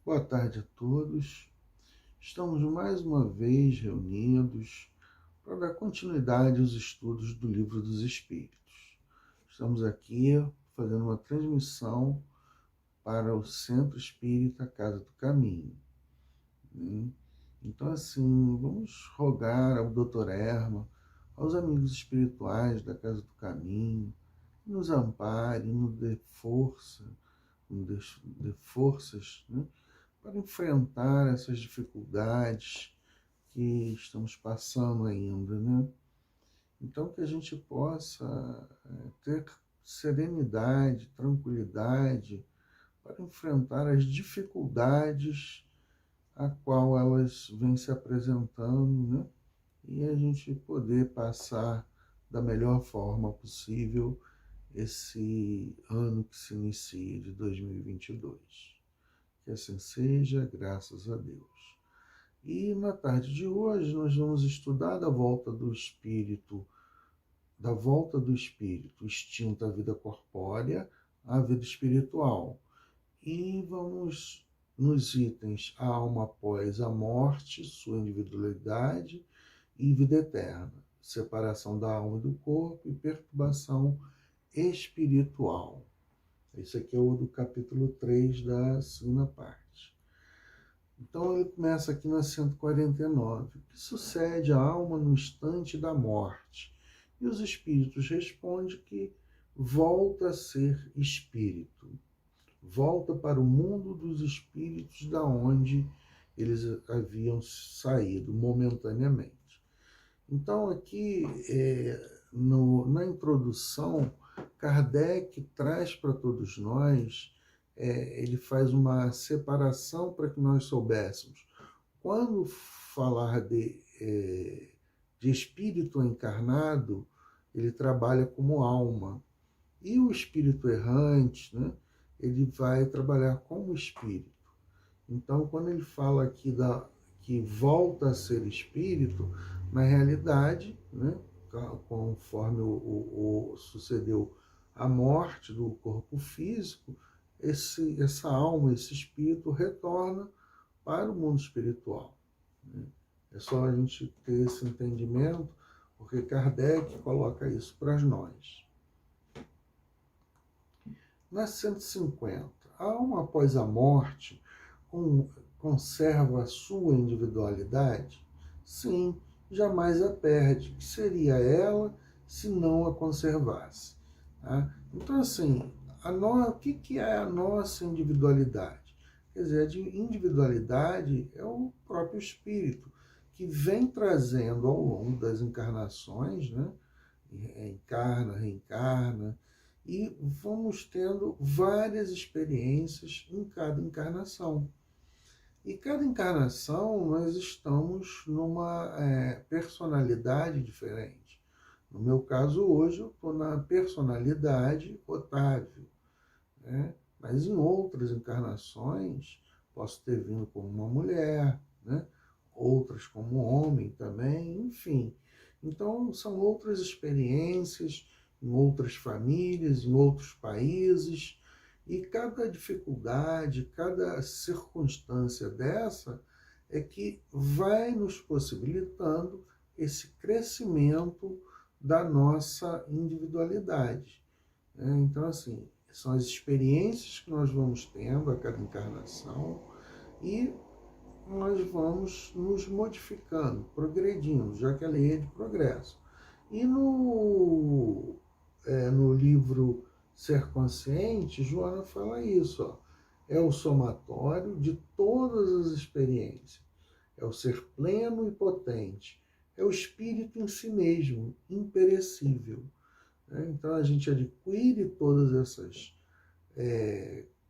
Boa tarde a todos. Estamos mais uma vez reunidos para dar continuidade aos estudos do Livro dos Espíritos. Estamos aqui fazendo uma transmissão para o Centro Espírita Casa do Caminho, né? Então, assim, vamos rogar ao Dr. Erma, aos amigos espirituais da Casa do Caminho, que nos ampare, nos dê força, nos dê forças, né, para enfrentar essas dificuldades que estamos passando ainda, né? Então, que a gente possa ter serenidade, tranquilidade para enfrentar as dificuldades a qual elas vêm se apresentando, né? E a gente poder passar da melhor forma possível esse ano que se inicia de 2022. Que assim seja, graças a Deus. E na tarde de hoje nós vamos estudar da volta do espírito extinto à vida corpórea à vida espiritual. E vamos nos itens a alma após a morte, sua individualidade e vida eterna, separação da alma e do corpo e perturbação espiritual. Esse aqui é o do capítulo 3 da segunda parte. Então ele começa aqui na 149. O que sucede à alma no instante da morte? E os espíritos respondem que volta a ser espírito. Volta para o mundo dos espíritos da onde eles haviam saído momentaneamente. Então aqui, na introdução, Kardec traz para todos nós, ele faz uma separação para que nós soubéssemos. Quando falar de espírito encarnado, ele trabalha como alma. E o espírito errante, né, ele vai trabalhar como espírito. Então, quando ele fala aqui que volta a ser espírito, na realidade, né, conforme sucedeu a morte do corpo físico, essa alma, esse espírito retorna para o mundo espiritual, né? É só a gente ter esse entendimento, porque Kardec coloca isso para nós. Na 150, a alma após a morte conserva a sua individualidade? Sim, jamais a perde. Que seria ela se não a conservasse? Tá? Então, assim, o que é a nossa individualidade? Quer dizer, a individualidade é o próprio espírito, que vem trazendo ao longo das encarnações, né? Encarna, reencarna, e vamos tendo várias experiências em cada encarnação. E cada encarnação nós estamos numa personalidade diferente. No meu caso hoje eu estou na personalidade Otávio, né? Mas em outras encarnações posso ter vindo como uma mulher, né? Outras como homem também, enfim. Então são outras experiências em outras famílias, em outros países, e cada dificuldade, cada circunstância dessa é que vai nos possibilitando esse crescimento da nossa individualidade, né? Então, assim, são as experiências que nós vamos tendo a cada encarnação e nós vamos nos modificando, progredindo, já que a lei é de progresso. E no livro Ser Consciente, Joana fala isso, ó, é o somatório de todas as experiências, é o ser pleno e potente, é o espírito em si mesmo, imperecível, né? Então a gente adquire todas essas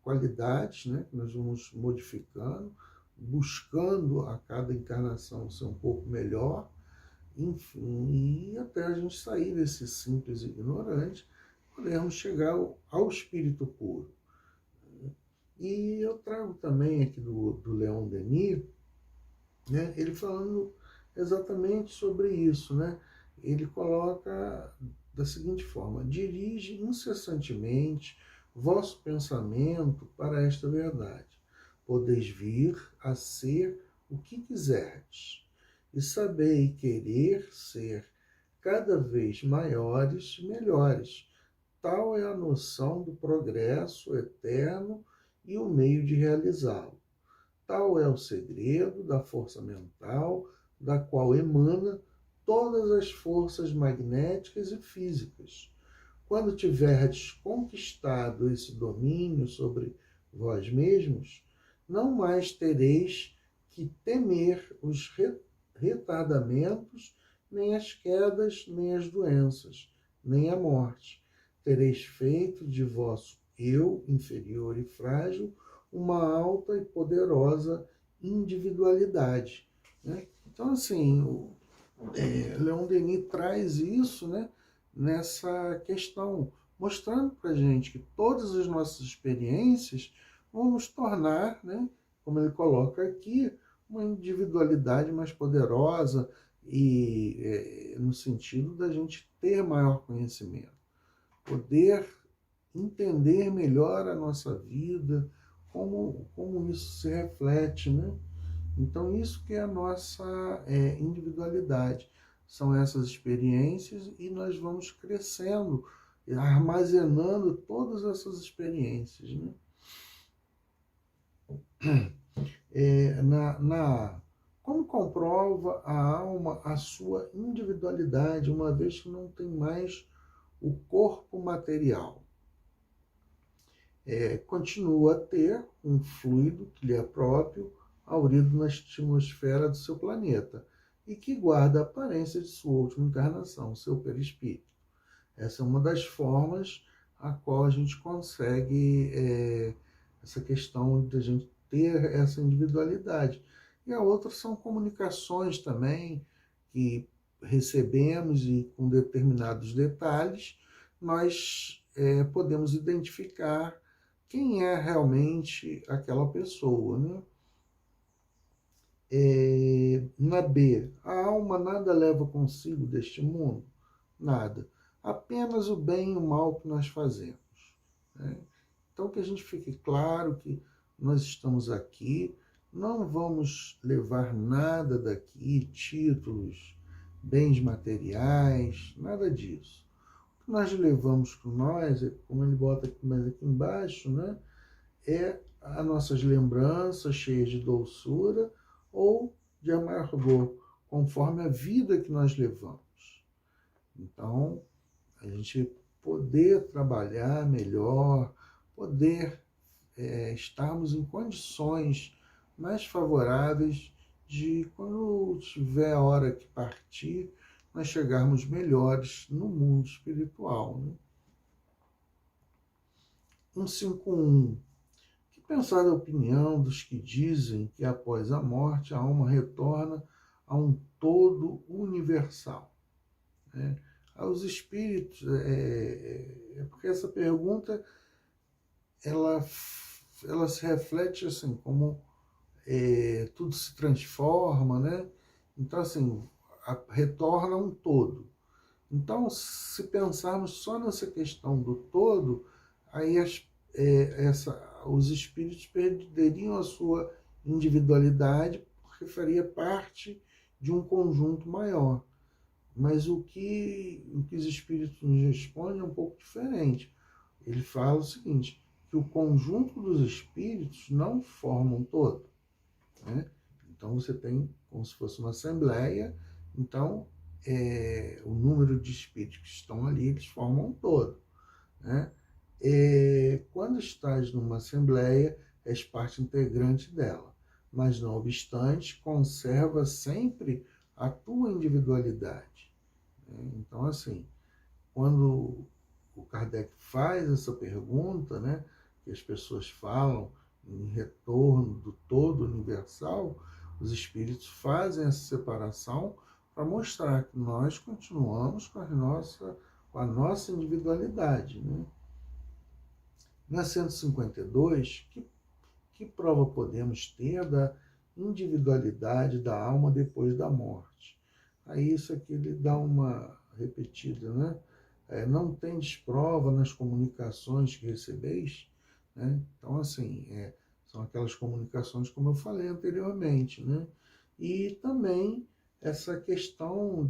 qualidades, né, que nós vamos modificando, buscando a cada encarnação ser um pouco melhor, enfim, e até a gente sair desse simples ignorante, podemos chegar ao espírito puro. E eu trago também aqui do Leon Denis, né, ele falando exatamente sobre isso, né? Ele coloca da seguinte forma: dirige incessantemente vosso pensamento para esta verdade. podeis vir a ser o que quiserdes, e sabei querer ser cada vez maiores e melhores. Tal é a noção do progresso eterno e o meio de realizá-lo. Tal é o segredo da força mental, da qual emana todas as forças magnéticas e físicas. Quando tiverdes conquistado esse domínio sobre vós mesmos, não mais tereis que temer os retardamentos, nem as quedas, nem as doenças, nem a morte. Tereis feito de vosso eu, inferior e frágil, uma alta e poderosa individualidade. Né? Então, assim, Leon Denis traz isso, né, nessa questão, mostrando para a gente que todas as nossas experiências vão nos tornar, né, como ele coloca aqui, uma individualidade mais poderosa e no sentido da gente ter maior conhecimento, poder entender melhor a nossa vida, como isso se reflete, né? Então, isso que é a nossa individualidade. São essas experiências e nós vamos crescendo, armazenando todas essas experiências. Né? Como comprova a alma a sua individualidade, uma vez que não tem mais o corpo material? Continua a ter um fluido que lhe é próprio, aurido na atmosfera do seu planeta, e que guarda a aparência de sua última encarnação, seu perispírito. Essa é uma das formas a qual a gente consegue essa questão de a gente ter essa individualidade. E a outra são comunicações também, que recebemos e com determinados detalhes, nós podemos identificar quem é realmente aquela pessoa. Né? Na B, a alma nada leva consigo deste mundo? Nada. Apenas o bem e o mal que nós fazemos. Né? Então, que a gente fique claro que nós estamos aqui, não vamos levar nada daqui, títulos, bens materiais, nada disso. O que nós levamos com nós, como ele bota aqui mais aqui embaixo, né, é as nossas lembranças cheias de doçura ou de amargor, conforme a vida que nós levamos. Então, a gente poder trabalhar melhor, poder estarmos em condições mais favoráveis de, quando tiver a hora que partir, nós chegarmos melhores no mundo espiritual. Né? 151. Que pensar da opinião dos que dizem que após a morte a alma retorna a um todo universal? Né? Aos espíritos, porque essa pergunta ela se reflete assim, como tudo se transforma, né? Então, assim, retorna um todo. Então, se pensarmos só nessa questão do todo, aí os espíritos perderiam a sua individualidade, porque faria parte de um conjunto maior. Mas o que os espíritos nos respondem é um pouco diferente. Ele fala o seguinte, que o conjunto dos espíritos não forma um todo. Né? Então você tem como se fosse uma assembleia, então o número de espíritos que estão ali, eles formam um todo. Né? Quando estás numa assembleia, és parte integrante dela, mas não obstante, conserva sempre a tua individualidade. Né? Então, assim, quando o Kardec faz essa pergunta, né, que as pessoas falam em retorno do todo universal, os espíritos fazem essa separação para mostrar que nós continuamos com a nossa individualidade. Né? Na 152, que prova podemos ter da individualidade da alma depois da morte? Aí isso aqui ele dá uma repetida, né? Não tendes prova nas comunicações que recebeis? Né? Então, assim, São aquelas comunicações, como eu falei anteriormente, né? E também essa questão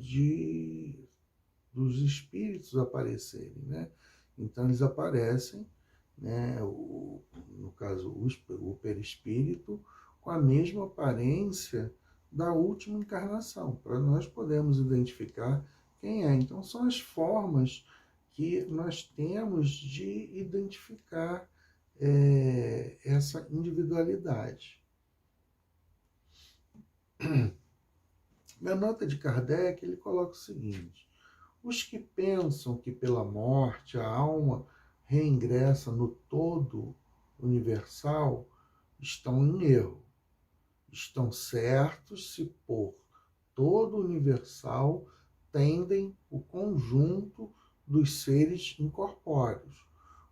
dos espíritos aparecerem, né? Então eles aparecem, né? No caso, o perispírito, com a mesma aparência da última encarnação, para nós podermos identificar quem é. Então são as formas que nós temos de identificar essa individualidade. Na nota de Kardec, ele coloca o seguinte: os que pensam que pela morte a alma reingressa no todo universal estão em erro. Estão certos se por todo universal tendem o conjunto dos seres incorpóreos.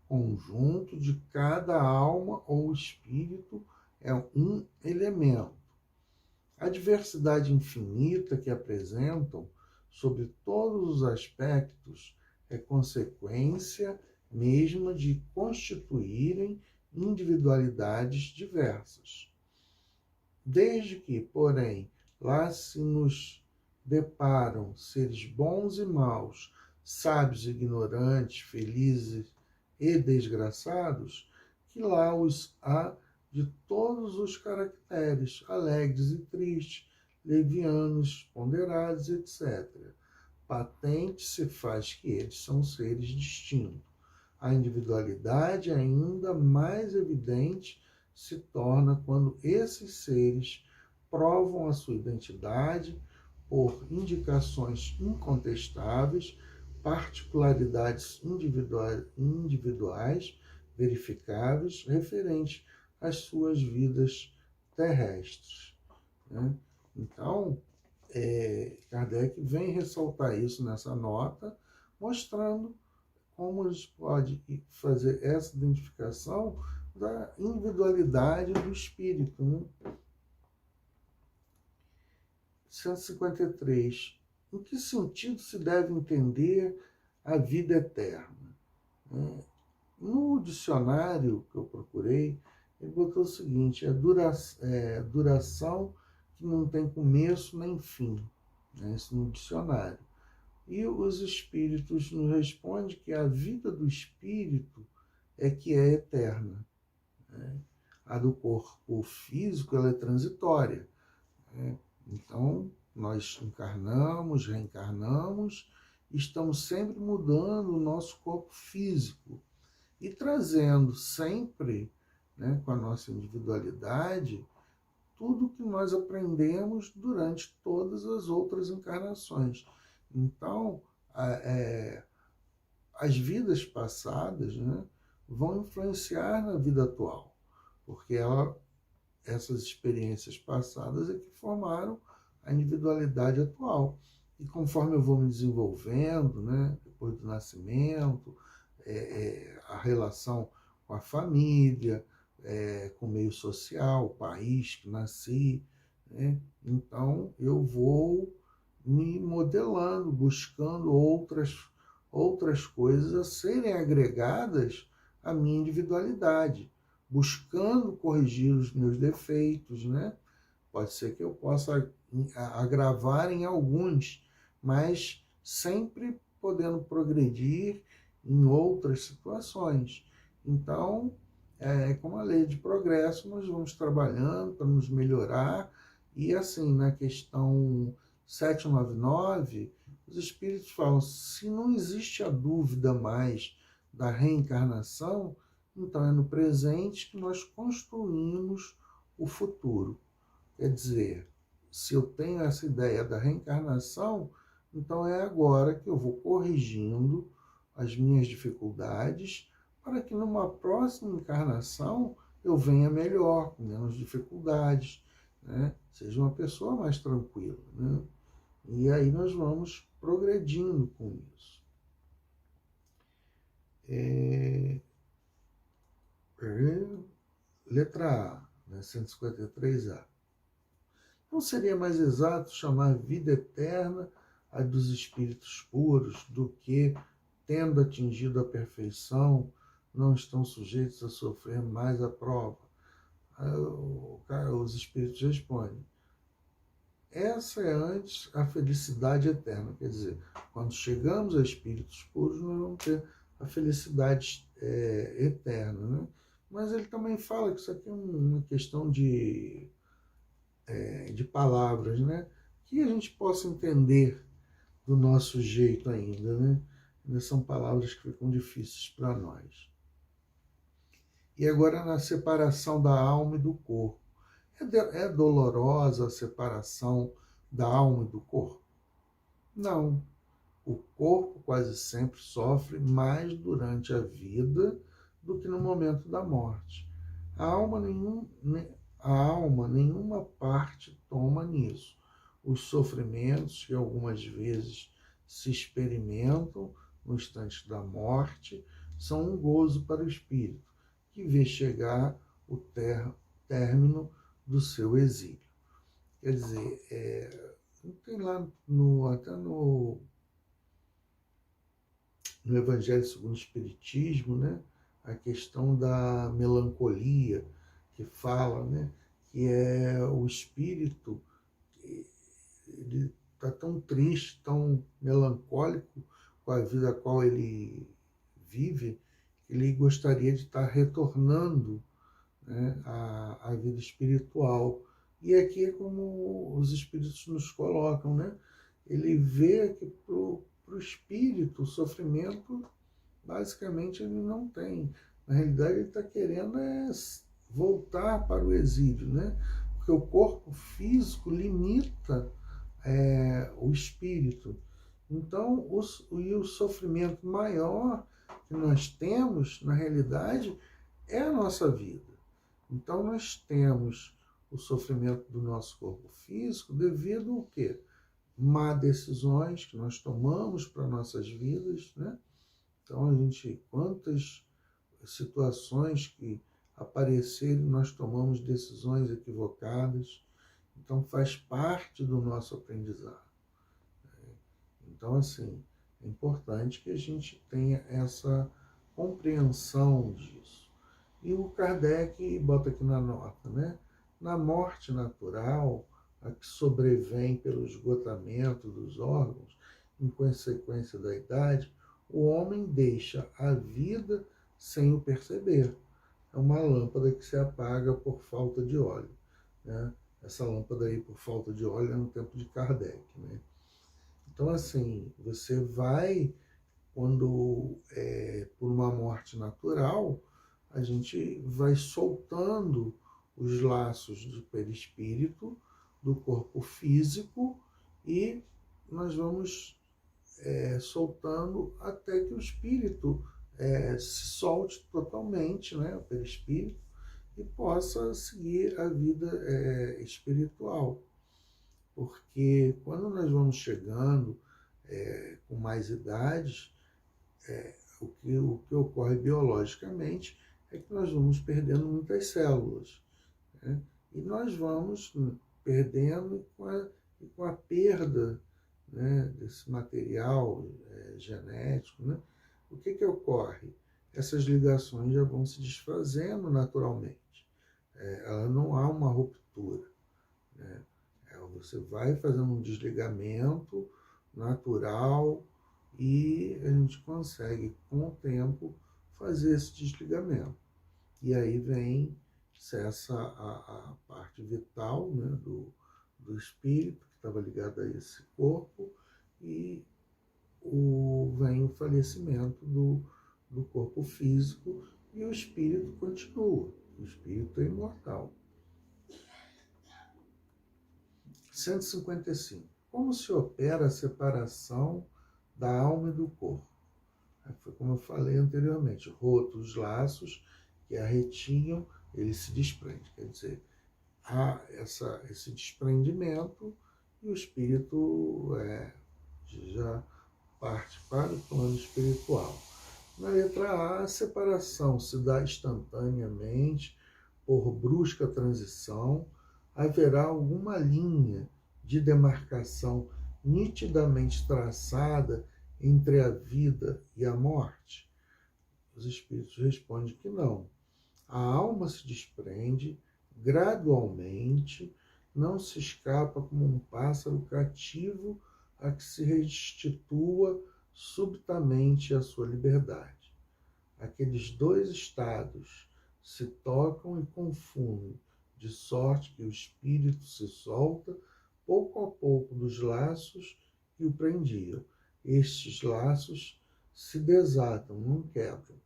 Conjunto de cada alma ou espírito é um elemento. A diversidade infinita que apresentam, sobre todos os aspectos, é consequência mesma de constituírem individualidades diversas. Desde que, porém, lá se nos deparam seres bons e maus, sábios e ignorantes, felizes e desgraçados, que lá os há de todos os caracteres, alegres e tristes, levianos, ponderados, etc. Patente se faz que eles são seres distintos. A individualidade ainda mais evidente se torna quando esses seres provam a sua identidade por indicações incontestáveis, particularidades individuais verificáveis referentes às suas vidas terrestres, né? Então, Kardec vem ressaltar isso nessa nota, mostrando como a gente pode fazer essa identificação da individualidade do espírito, né? 153. Em que sentido se deve entender a vida eterna? No dicionário que eu procurei, ele botou o seguinte: duração que não tem começo nem fim. Isso no dicionário. E os espíritos nos respondem que a vida do espírito é que é eterna. A do corpo físico ela é transitória. Então, nós encarnamos, reencarnamos, estamos sempre mudando o nosso corpo físico e trazendo sempre, né, com a nossa individualidade, tudo que nós aprendemos durante todas as outras encarnações. Então, as vidas passadas, né, vão influenciar na vida atual, porque essas experiências passadas é que formaram a individualidade atual. E conforme eu vou me desenvolvendo, né, depois do nascimento, a relação com a família, com o meio social, o país que nasci, né, então eu vou me modelando, buscando outras coisas a serem agregadas à minha individualidade, buscando corrigir os meus defeitos, né? Pode ser que eu possa agravar em alguns, mas sempre podendo progredir em outras situações. Então, como a lei de progresso, nós vamos trabalhando para nos melhorar. E assim, na questão 799, os espíritos falam: se não existe a dúvida mais da reencarnação, então é no presente que nós construímos o futuro. Quer dizer, se eu tenho essa ideia da reencarnação, então é agora que eu vou corrigindo as minhas dificuldades para que numa próxima encarnação eu venha melhor, com menos dificuldades, né? Seja uma pessoa mais tranquila, né? E aí nós vamos progredindo com isso. Letra A, né, 153A. Não seria mais exato chamar vida eterna a dos espíritos puros do que, tendo atingido a perfeição, não estão sujeitos a sofrer mais a prova? Os espíritos respondem: essa é antes a felicidade eterna. Quer dizer, quando chegamos a espíritos puros, nós vamos ter a felicidade eterna, né? Mas ele também fala que isso aqui é uma questão de palavras, né? Que a gente possa entender do nosso jeito ainda, né? Ainda são palavras que ficam difíceis para nós. E agora na separação da alma e do corpo. É dolorosa a separação da alma e do corpo? Não. O corpo quase sempre sofre mais durante a vida do que no momento da morte. A alma, nenhuma parte toma nisso. Os sofrimentos que algumas vezes se experimentam no instante da morte são um gozo para o espírito, que vê chegar o término do seu exílio. Quer dizer, tem lá até no Evangelho segundo o Espiritismo, né, a questão da melancolia, que fala, né, que é o espírito, ele está tão triste, tão melancólico com a vida a qual ele vive, que ele gostaria de estar retornando, né, à vida espiritual. E aqui é como os espíritos nos colocam, né? Ele vê que para o espírito o sofrimento, basicamente, ele não tem. Na realidade, ele está querendo voltar para o exílio, né? Porque o corpo físico limita o espírito. Então, o sofrimento maior que nós temos, na realidade, é a nossa vida. Então, nós temos o sofrimento do nosso corpo físico devido ao quê? Má decisões que nós tomamos para nossas vidas, né? Então, quantas situações que apareceram, nós tomamos decisões equivocadas. Então, faz parte do nosso aprendizado. Então, assim, é importante que a gente tenha essa compreensão disso. E o Kardec bota aqui na nota, né? Na morte natural, a que sobrevém pelo esgotamento dos órgãos, em consequência da idade, o homem deixa a vida sem o perceber. É uma lâmpada que se apaga por falta de óleo, né? Essa lâmpada aí, por falta de óleo, é no tempo de Kardec, né? Então, assim, você vai, quando por uma morte natural, a gente vai soltando os laços do perispírito, do corpo físico, e nós vamos soltando até que o espírito se solte totalmente, né, o perispírito, e possa seguir a vida espiritual. Porque quando nós vamos chegando com mais idades, o que ocorre biologicamente é que nós vamos perdendo muitas células, né? E nós vamos perdendo com a perda, né, desse material genético, né? O que ocorre? Essas ligações já vão se desfazendo naturalmente. Não há uma ruptura, né? Você vai fazendo um desligamento natural e a gente consegue, com o tempo, fazer esse desligamento. E aí cessa a parte vital, né, do espírito, que estava ligado a esse corpo, e vem o falecimento do corpo físico, e o espírito continua. O espírito é imortal. 155. Como se opera a separação da alma e do corpo? Foi como eu falei anteriormente, rotos os laços que a retinham, ele se desprende. Quer dizer, há esse desprendimento e o espírito já parte para o plano espiritual. Na letra A separação se dá instantaneamente, por brusca transição. Haverá alguma linha de demarcação nitidamente traçada entre a vida e a morte? Os espíritos respondem que não. A alma se desprende gradualmente, não se escapa como um pássaro cativo a que se restitua subitamente a sua liberdade. Aqueles dois estados se tocam e confundem, de sorte que o espírito se solta pouco a pouco dos laços que o prendiam. Estes laços se desatam, não quebram,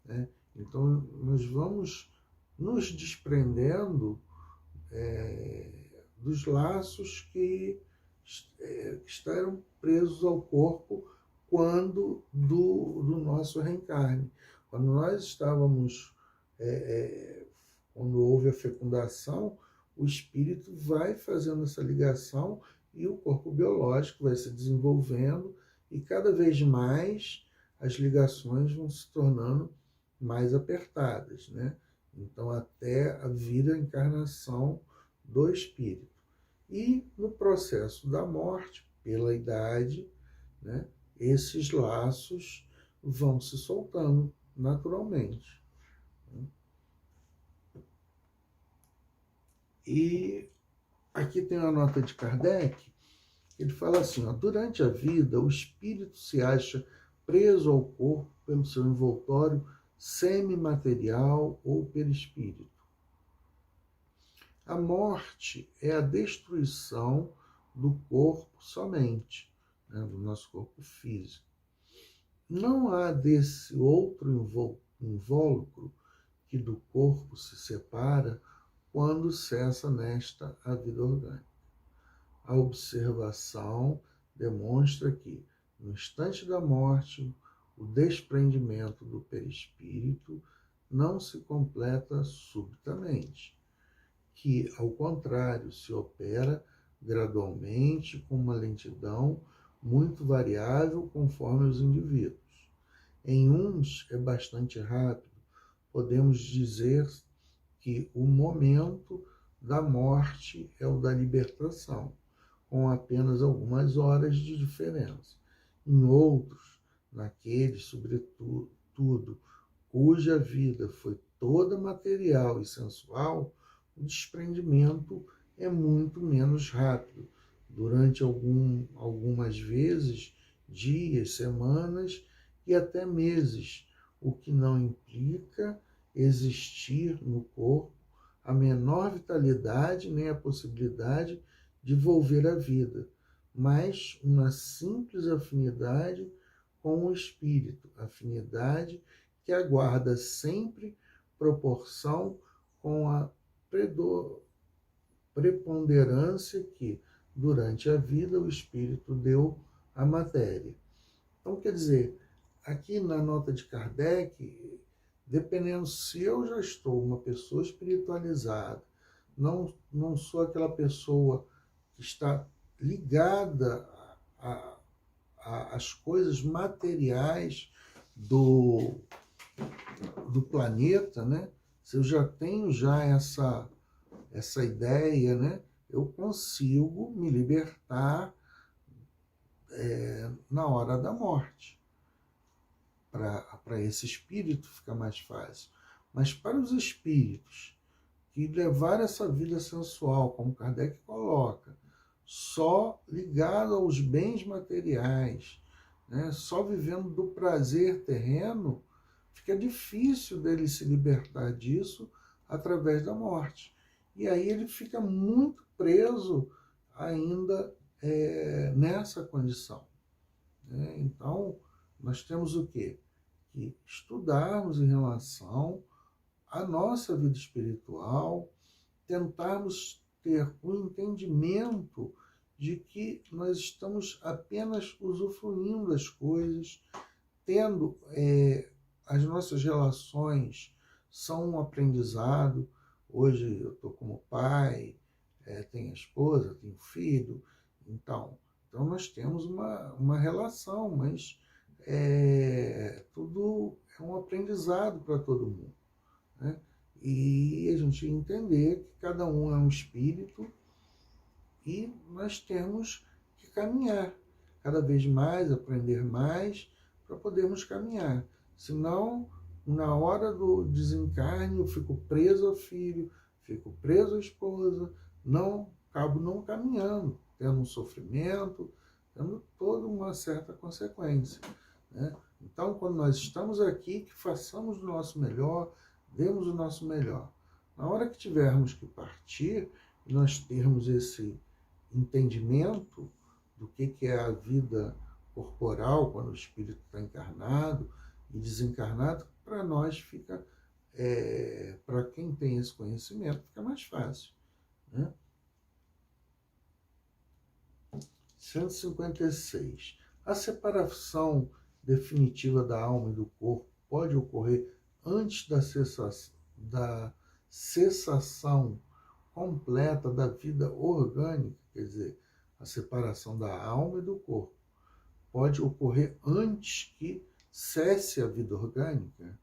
né? Então, nós vamos nos desprendendo dos laços que estavam presos ao corpo quando do nosso reencarne. Quando nós estávamos, quando houve a fecundação, o espírito vai fazendo essa ligação e o corpo biológico vai se desenvolvendo e cada vez mais as ligações vão se tornando mais apertadas, né? Então, até a vida, a encarnação do espírito. E no processo da morte, pela idade, né, esses laços vão se soltando naturalmente. E aqui tem uma nota de Kardec, ele fala assim, ó, durante a vida, o espírito se acha preso ao corpo pelo seu envoltório semimaterial ou perispírito. A morte é a destruição do corpo somente, né, do nosso corpo físico. Não há desse outro invólucro que do corpo se separa quando cessa nesta a vida orgânica. A observação demonstra que, no instante da morte, o desprendimento do perispírito não se completa subitamente, que, ao contrário, se opera gradualmente com uma lentidão muito variável conforme os indivíduos. Em uns é bastante rápido, podemos dizer que o momento da morte é o da libertação, com apenas algumas horas de diferença. Em outros, naqueles, sobretudo, cuja vida foi toda material e sensual, o desprendimento é muito menos rápido, durante algumas vezes, dias, semanas e até meses, o que não implica existir no corpo a menor vitalidade nem a possibilidade de volver à vida, mas uma simples afinidade com o espírito, afinidade que aguarda sempre proporção com a preponderância que, durante a vida, o espírito deu à matéria. Então, quer dizer, aqui na nota de Kardec, dependendo se eu já estou uma pessoa espiritualizada, não sou aquela pessoa que está ligada às coisas materiais do planeta, né? Se eu já tenho essa ideia, né? Eu consigo me libertar na hora da morte. Para esse espírito fica mais fácil. Mas para os espíritos que levaram essa vida sensual, como Kardec coloca, só ligado aos bens materiais, né, só vivendo do prazer terreno, fica difícil dele se libertar disso através da morte. E aí ele fica muito preso ainda nessa condição, né? Então, nós temos o quê? Que estudarmos em relação à nossa vida espiritual, tentarmos ter um entendimento de que nós estamos apenas usufruindo das coisas, tendo as nossas relações são um aprendizado. Hoje eu estou como pai, tenho esposa, tenho filho, então nós temos uma relação, mas tudo é um aprendizado para todo mundo, né? E a gente entender que cada um é um espírito e nós temos que caminhar cada vez mais, aprender mais para podermos caminhar. Senão, na hora do desencarne, eu fico preso ao filho, fico preso à esposa, acabo não caminhando, tendo um sofrimento, tendo toda uma certa consequência, né? Então, quando nós estamos aqui, que façamos o nosso melhor, demos o nosso melhor. Na hora que tivermos que partir, e nós termos esse entendimento do que é a vida corporal, quando o espírito está encarnado e desencarnado, para nós fica, para quem tem esse conhecimento, fica mais fácil, né? 156. A separação definitiva da alma e do corpo pode ocorrer antes da cessação completa da vida orgânica, quer dizer, a separação da alma e do corpo pode ocorrer antes que cesse a vida orgânica?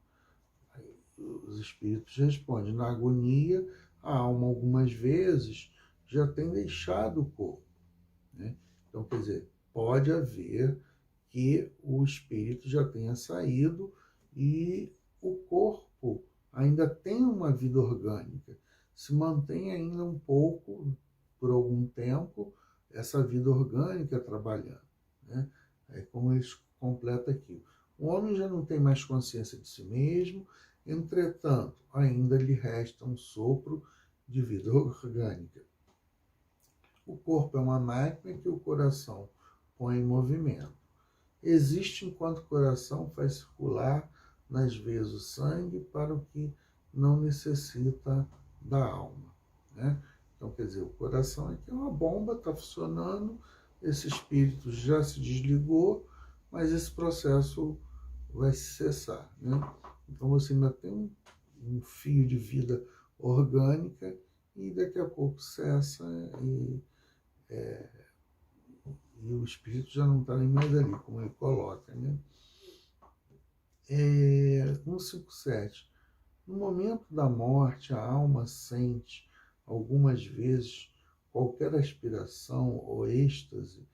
Os espíritos respondem, na agonia, a alma algumas vezes já tem deixado o corpo, né? Então, quer dizer, pode haver que o espírito já tenha saído e o corpo ainda tem uma vida orgânica, se mantém ainda um pouco, por algum tempo, essa vida orgânica trabalhando, né? É como eles completam aqui. O homem já não tem mais consciência de si mesmo, entretanto, ainda lhe resta um sopro de vida orgânica. O corpo é uma máquina que o coração põe em movimento. Existe enquanto o coração faz circular nas veias o sangue para o que não necessita da alma, né? Então, quer dizer, o coração aqui é uma bomba, está funcionando, esse espírito já se desligou, mas esse processo vai cessar, né? Então, você ainda tem um fio de vida orgânica e daqui a pouco cessa e o espírito já não está nem mais ali, como ele coloca, né? 157. No momento da morte, a alma sente, algumas vezes, qualquer aspiração ou êxtase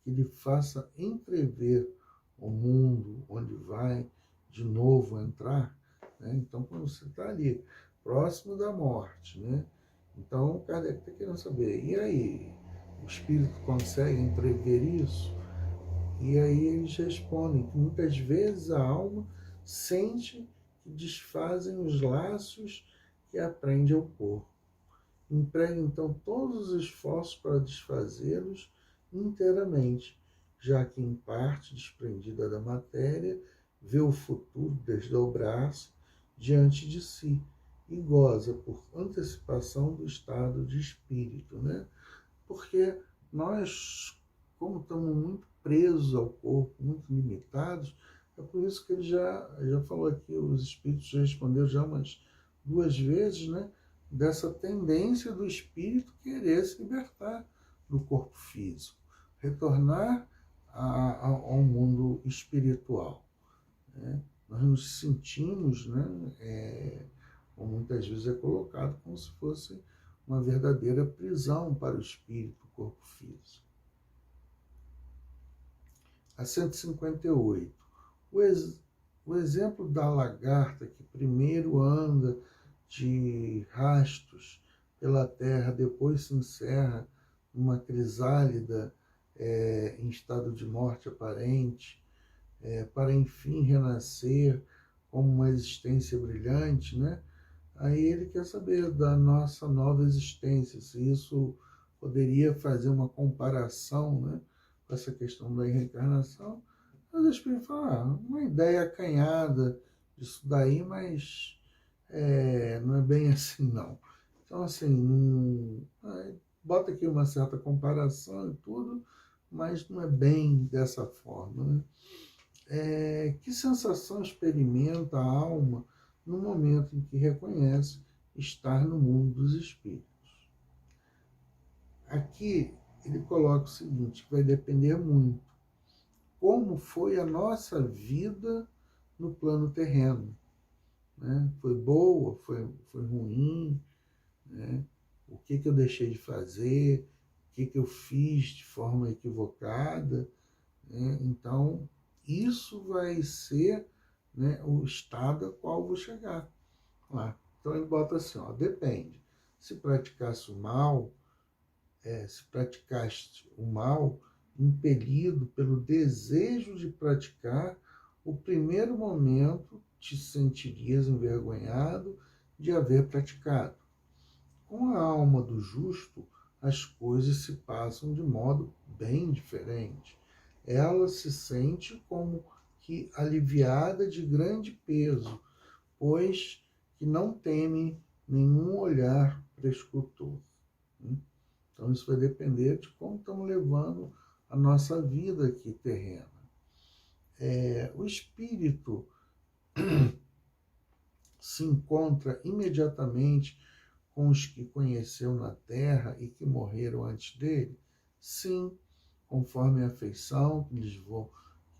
que lhe faça entrever o mundo onde vai de novo entrar, né? Então, quando você está ali, próximo da morte, né? Então, o Kardec está querendo saber, e aí? O espírito consegue entrever isso? E aí eles respondem que muitas vezes a alma sente que desfazem os laços que aprende ao corpo. Emprega então todos os esforços para desfazê-los inteiramente, já que em parte desprendida da matéria, vê o futuro desdobrar-se diante de si e goza por antecipação do estado de espírito, né? Porque nós, como estamos muito presos ao corpo, muito limitados, é por isso que ele já falou aqui, os espíritos já responderam já umas 2 vezes, né? Dessa tendência do espírito querer se libertar do corpo físico, retornar ao mundo espiritual, né? Nós nos sentimos, né, como muitas vezes é colocado, como se fosse uma verdadeira prisão para o espírito, o corpo físico. A 158. O exemplo da lagarta que primeiro anda de rastos pela terra, depois se encerra numa crisálida em estado de morte aparente, para enfim renascer como uma existência brilhante, né? Aí ele quer saber da nossa nova existência, se isso poderia fazer uma comparação, né, com essa questão da reencarnação. Mas o Espírito fala, uma ideia acanhada disso daí, mas não é bem assim não. Então, assim, bota aqui uma certa comparação e tudo, mas não é bem dessa forma, né? Que sensação experimenta a alma no momento em que reconhece estar no mundo dos espíritos? Aqui ele coloca o seguinte, que vai depender muito como foi a nossa vida no plano terreno, né? Foi boa, foi ruim, né? O que eu deixei de fazer, o que eu fiz de forma equivocada, né? Então, isso vai ser, né, o estado a qual vou chegar lá. Então ele bota assim, ó, depende. Se praticasse o mal, se praticaste o mal, impelido pelo desejo de praticar, o primeiro momento te sentirias envergonhado de haver praticado. Com a alma do justo, as coisas se passam de modo bem diferente. Ela se sente como que aliviada de grande peso, pois que não teme nenhum olhar prescutor. Então isso vai depender de como estamos levando a nossa vida aqui terrena. O espírito se encontra imediatamente com os que conheceu na terra e que morreram antes dele? Sim, conforme a afeição que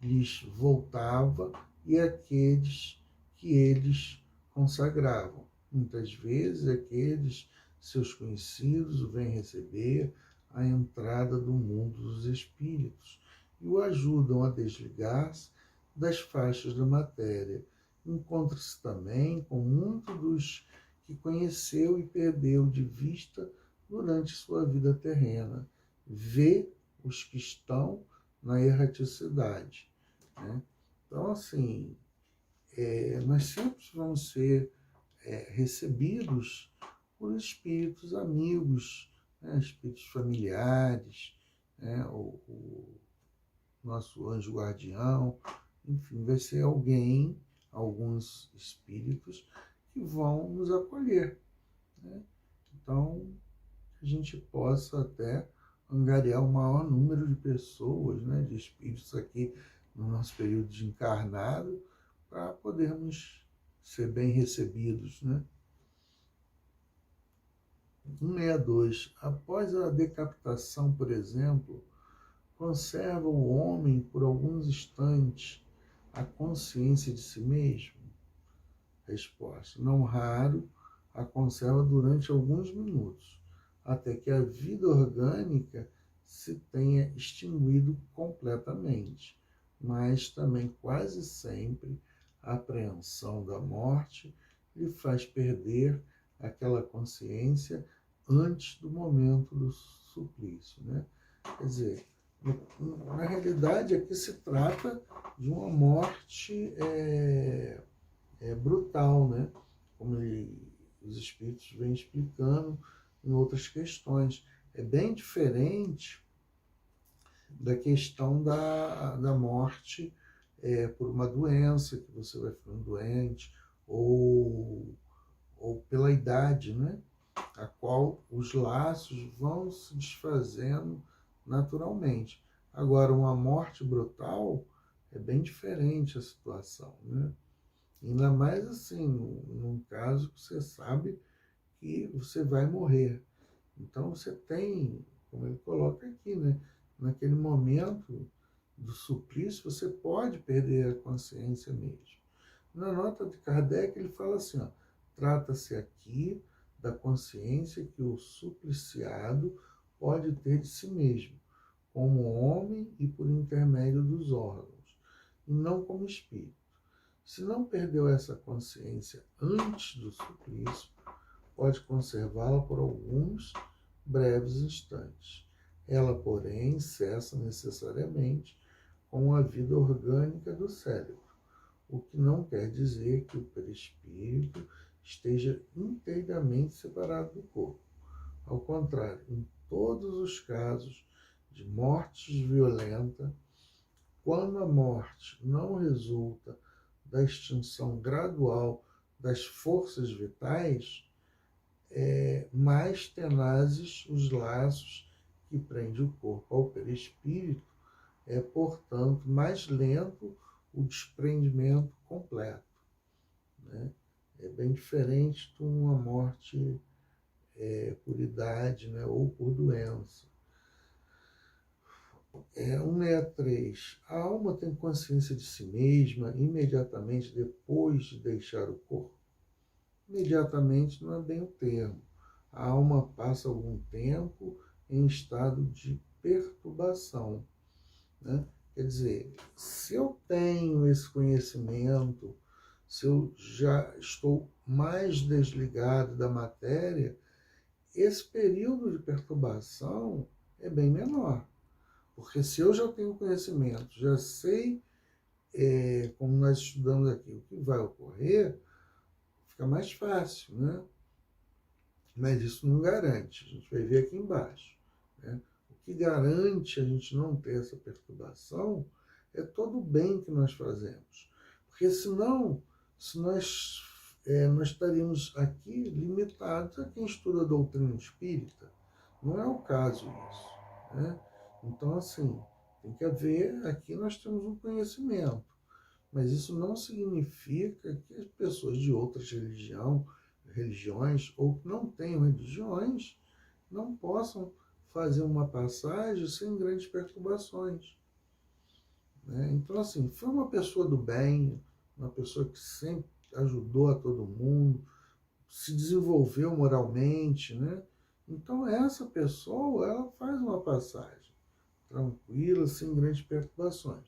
lhes voltava e aqueles que eles consagravam. Muitas vezes aqueles seus conhecidos o vêm receber à entrada do mundo dos espíritos e o ajudam a desligar-se das faixas da matéria. Encontra-se também com muitos dos que conheceu e perdeu de vista durante sua vida terrena. Vê os que estão na erraticidade. Né? Então, assim, nós sempre vamos ser recebidos por espíritos amigos, né? Espíritos familiares, né? o nosso anjo guardião, enfim, vai ser alguns espíritos que vão nos acolher. Né? Então, que a gente possa até angariar o maior número de pessoas, né, de espíritos aqui no nosso período de encarnado, para podermos ser bem recebidos. Né? 162. Após a decapitação, por exemplo, conserva o homem por alguns instantes a consciência de si mesmo? Resposta: não raro a conserva durante alguns minutos, até que a vida orgânica se tenha extinguido completamente. Mas também quase sempre a apreensão da morte lhe faz perder aquela consciência antes do momento do suplício. Né? Quer dizer, na realidade aqui se trata de uma morte brutal, né? Como os espíritos vêm explicando em outras questões. É bem diferente da questão da morte por uma doença, que você vai ficando doente, ou pela idade, né? A qual os laços vão se desfazendo naturalmente. Agora, uma morte brutal é bem diferente a situação, né? Ainda mais assim, num caso que você sabe que você vai morrer. Então você tem, como ele coloca aqui, né? Naquele momento do suplício, você pode perder a consciência mesmo. Na nota de Kardec, ele fala assim, ó, trata-se aqui da consciência que o supliciado pode ter de si mesmo, como homem e por intermédio dos órgãos, e não como espírito. Se não perdeu essa consciência antes do suplício, pode conservá-la por alguns breves instantes. Ela, porém, cessa necessariamente com a vida orgânica do cérebro, o que não quer dizer que o perispírito esteja inteiramente separado do corpo. Ao contrário, em todos os casos de morte violenta, quando a morte não resulta da extinção gradual das forças vitais, mais tenazes os laços que prende o corpo ao perispírito, portanto, mais lento o desprendimento completo. Né? É bem diferente de uma morte por idade, né, ou por doença. 163. A alma tem consciência de si mesma imediatamente depois de deixar o corpo? Imediatamente não é bem o termo. A alma passa algum tempo em estado de perturbação. Né? Quer dizer, se eu tenho esse conhecimento, se eu já estou mais desligado da matéria, esse período de perturbação é bem menor. Porque se eu já tenho conhecimento, já sei, como nós estudamos aqui, o que vai ocorrer, fica mais fácil, né? Mas isso não garante, a gente vai ver aqui embaixo, né? O que garante a gente não ter essa perturbação é todo o bem que nós fazemos. Porque senão, se nós estaríamos aqui limitados a quem estuda a doutrina espírita. Não é o caso isso, né? Então, assim, tem que haver, aqui nós temos um conhecimento, mas isso não significa que as pessoas de outras religiões, ou que não tenham religiões, não possam fazer uma passagem sem grandes perturbações, né? Então, assim, foi uma pessoa do bem, uma pessoa que sempre ajudou a todo mundo, se desenvolveu moralmente, né? Então, essa pessoa, ela faz uma passagem tranquila, sem grandes perturbações.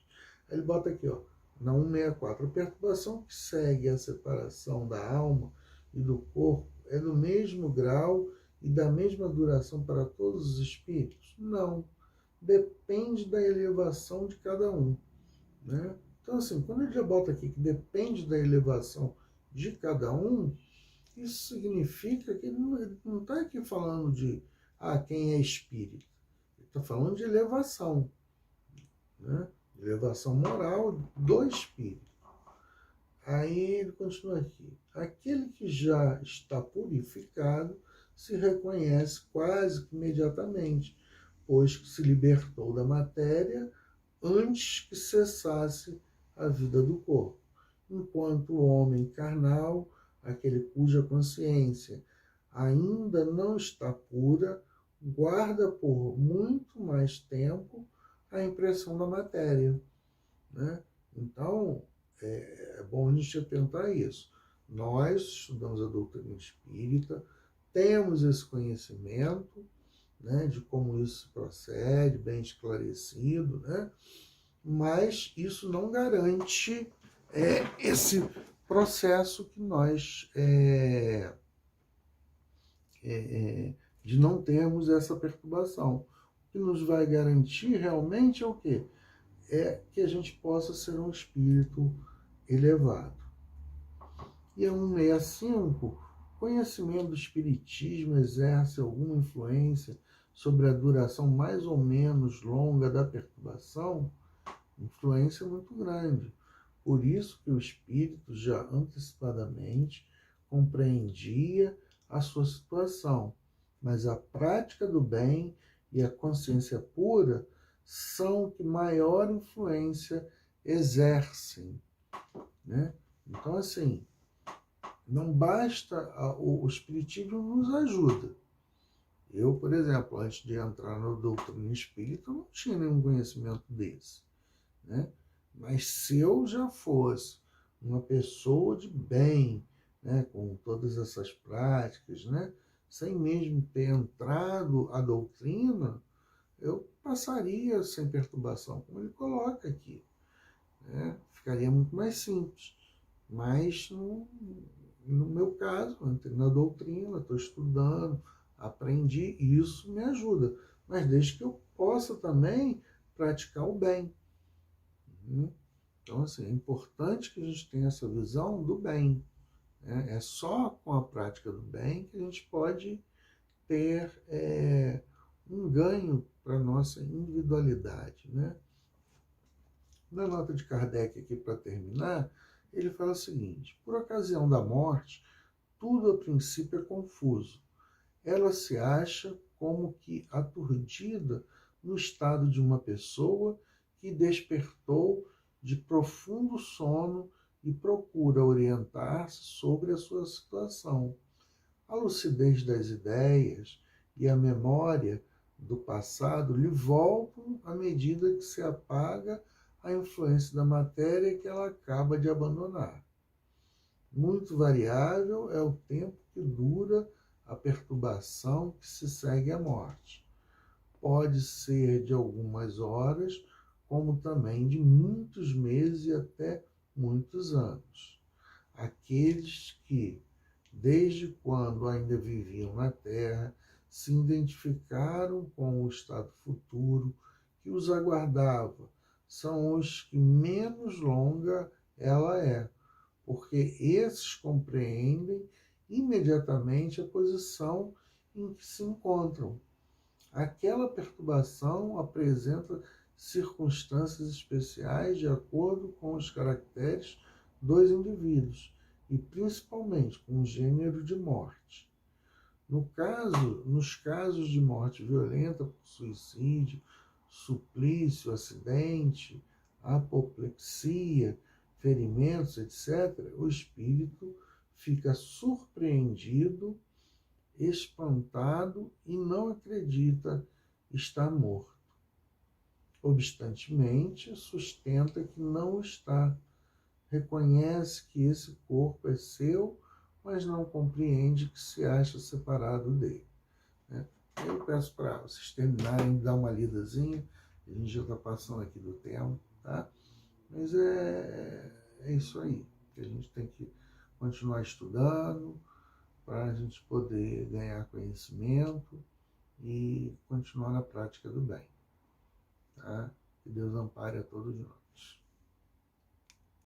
Aí ele bota aqui, ó, na 164, a perturbação que segue a separação da alma e do corpo é do mesmo grau e da mesma duração para todos os espíritos? Não. Depende da elevação de cada um, né? Então, assim, quando ele já bota aqui que depende da elevação de cada um, isso significa que ele não está aqui falando de quem é espírito. Ele está falando de elevação, né? Elevação moral do espírito. Aí ele continua aqui. Aquele que já está purificado se reconhece quase que imediatamente, pois que se libertou da matéria antes que cessasse a vida do corpo. Enquanto o homem carnal, aquele cuja consciência ainda não está pura, guarda por muito mais tempo a impressão da matéria, né? Então, é bom a gente atentar isso. Nós estudamos a doutrina espírita, temos esse conhecimento, né, de como isso procede, bem esclarecido, né? Mas isso não garante esse processo que nós de não termos essa perturbação. O que nos vai garantir realmente é o quê? É que a gente possa ser um espírito elevado. E a 165, conhecimento do espiritismo exerce alguma influência sobre a duração mais ou menos longa da perturbação? Influência muito grande. Por isso que o espírito já antecipadamente compreendia a sua situação, mas a prática do bem e a consciência pura são o que maior influência exercem, né? Então, assim, não basta, o espiritismo nos ajuda. Eu, por exemplo, antes de entrar na doutrina espírita, não tinha nenhum conhecimento desse, né? Mas se eu já fosse uma pessoa de bem, né, com todas essas práticas, né, sem mesmo ter entrado a doutrina, eu passaria sem perturbação, como ele coloca aqui, né? Ficaria muito mais simples. Mas, no meu caso, eu entrei na doutrina, estou estudando, aprendi, e isso me ajuda. Mas desde que eu possa também praticar o bem. Então, assim, é importante que a gente tenha essa visão do bem, né? É só com a prática do bem que a gente pode ter um ganho para a nossa individualidade, né? Na nota de Kardec aqui, para terminar, ele fala o seguinte: por ocasião da morte, tudo a princípio é confuso. Ela se acha como que aturdida no estado de uma pessoa que despertou de profundo sono e procura orientar-se sobre a sua situação. A lucidez das ideias e a memória do passado lhe voltam à medida que se apaga a influência da matéria que ela acaba de abandonar. Muito variável é o tempo que dura a perturbação que se segue à morte. Pode ser de algumas horas, como também de muitos meses e até muitos anos. Aqueles que, desde quando ainda viviam na terra, se identificaram com o estado futuro que os aguardava. São os que menos longa ela é, porque esses compreendem imediatamente a posição em que se encontram. Aquela perturbação apresenta circunstâncias especiais de acordo com os caracteres dos indivíduos e principalmente com o gênero de morte. Nos casos de morte violenta por suicídio, suplício, acidente, apoplexia, ferimentos, etc., o espírito fica surpreendido, espantado e não acredita estar morto. Obstantemente, sustenta que não está, reconhece que esse corpo é seu, mas não compreende que se acha separado dele. Eu peço para vocês terminarem de dar uma lidazinha, a gente já está passando aqui do tempo, tá? Mas é isso aí, que a gente tem que continuar estudando para a gente poder ganhar conhecimento e continuar na prática do bem, tá? Que Deus ampare a todos nós.